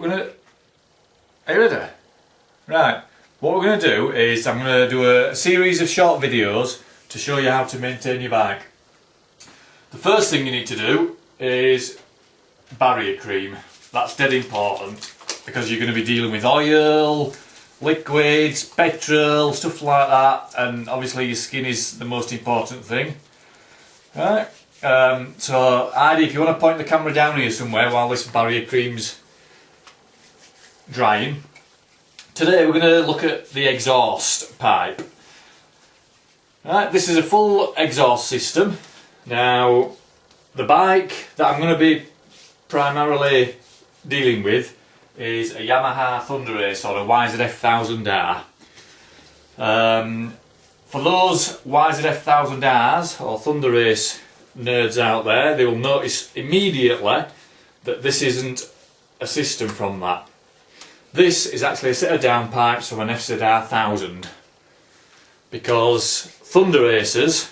Are you ready? Right, what we're going to do is I'm going to do a series of short videos to show you how to maintain your bike. The first thing you need to do is barrier cream. That's dead important because you're going to be dealing with oil, liquids, petrol, stuff like that, and obviously your skin is the most important thing. Right, so Heidi, if you want to point the camera down here somewhere while this barrier cream's drying. Today we're going to look at the exhaust pipe. Right, this is a full exhaust system. Now the bike that I'm going to be primarily dealing with is a Yamaha Thunder Race or a YZF1000R. For those YZF1000Rs or Thunder Race nerds out there, they will notice immediately that this isn't a system from that. This is actually a set of downpipes from an YZF1000, because Thunder Racers,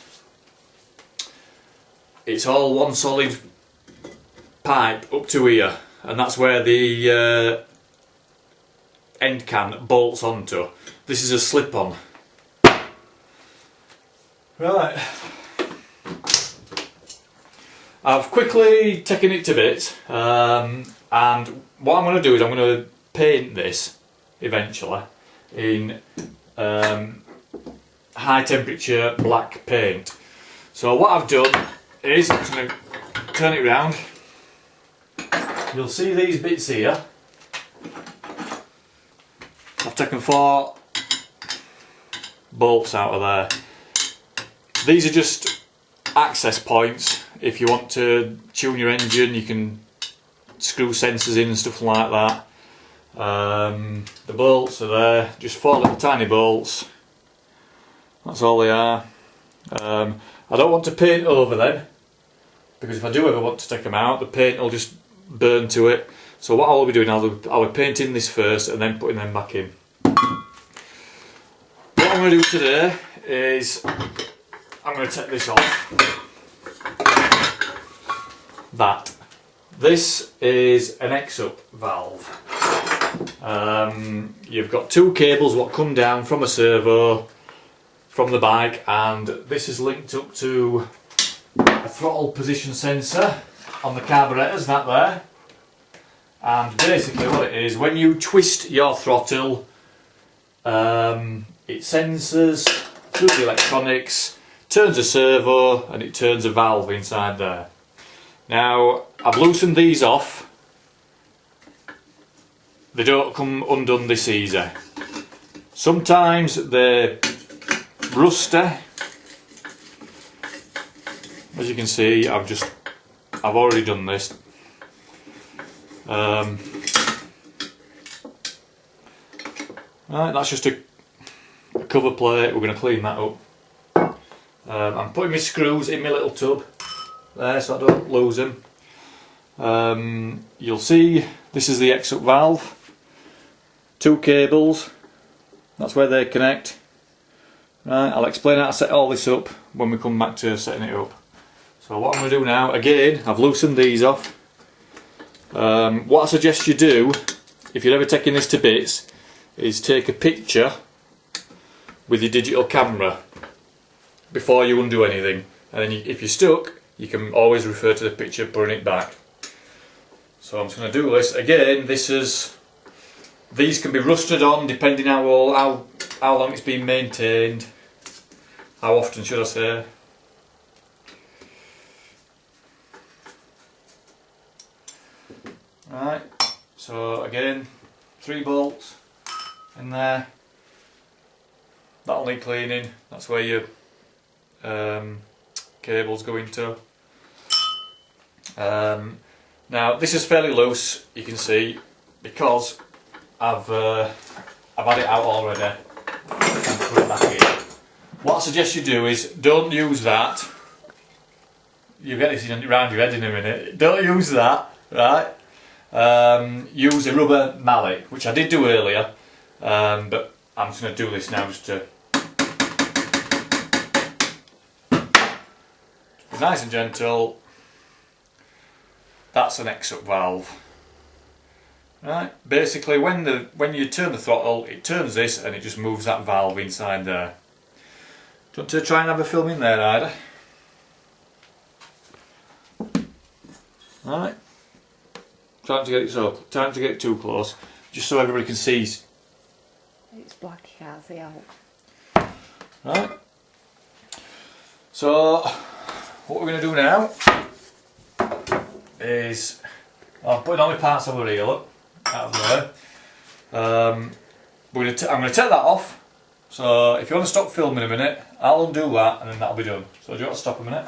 it's all one solid pipe up to here, and that's where the end can bolts onto. This is a slip-on. Right, I've quickly taken it to bits, and what I'm going to do is I'm going to paint this eventually in high temperature black paint. So what I've done is I'm going to turn it round. You'll see these bits here. I've taken 4 bolts out of there. These are just access points. If you want to tune your engine, you can screw sensors in and stuff like that. The bolts are there, just 4 little tiny bolts. That's all they are. I don't want to paint over them, because if I do ever want to take them out, the paint will just burn to it. So what I'll be doing, I'll be painting this first and then putting them back in. What I'm going to do today is I'm going to take this off. This is an Exup valve. You've got 2 cables what come down from a servo from the bike, and this is linked up to a throttle position sensor on the carburetors, that there. And basically what it is, when you twist your throttle, it senses through the electronics, turns a servo, and it turns a valve inside there. Now I've loosened these off. They don't come undone this easy. Sometimes they're rusty. As you can see, I've already done this. Right, that's just a cover plate. We're going to clean that up. I'm putting my screws in my little tub there so I don't lose them. You'll see this is the Exup valve. 2 cables, that's where they connect. Right, I'll explain how to set all this up when we come back to setting it up. So what I'm going to do now, again, I've loosened these off. What I suggest you do, if you're ever taking this to bits, is take a picture with your digital camera before you undo anything. And then if you're stuck, you can always refer to the picture, putting it back. So I'm just going to do this. Again, these can be rusted on depending how long it's been maintained. How often should I say? Right, so again, 3 bolts in there. That'll need cleaning. That's where your cables go into. Now this is fairly loose, you can see, because I've had it out already and put it back in. What I suggest you do is don't use that. You'll get this around your head in a minute. Don't use that, right? Use a rubber mallet, which I did do earlier, but I'm just going to do this now just to be nice and gentle. That's an Exup valve. Right, basically when you turn the throttle, it turns this and it just moves that valve inside there. Do you want to try and have a film in there, Ida? Right. Trying to get it too close, just so everybody can see. It's black, you can't see out. Right. So what we're going to do now is I'm putting all my parts over here, look, out of the way. I'm going to take that off. So if you want to stop filming a minute, I'll undo that and then that'll be done. So do you want to stop a minute?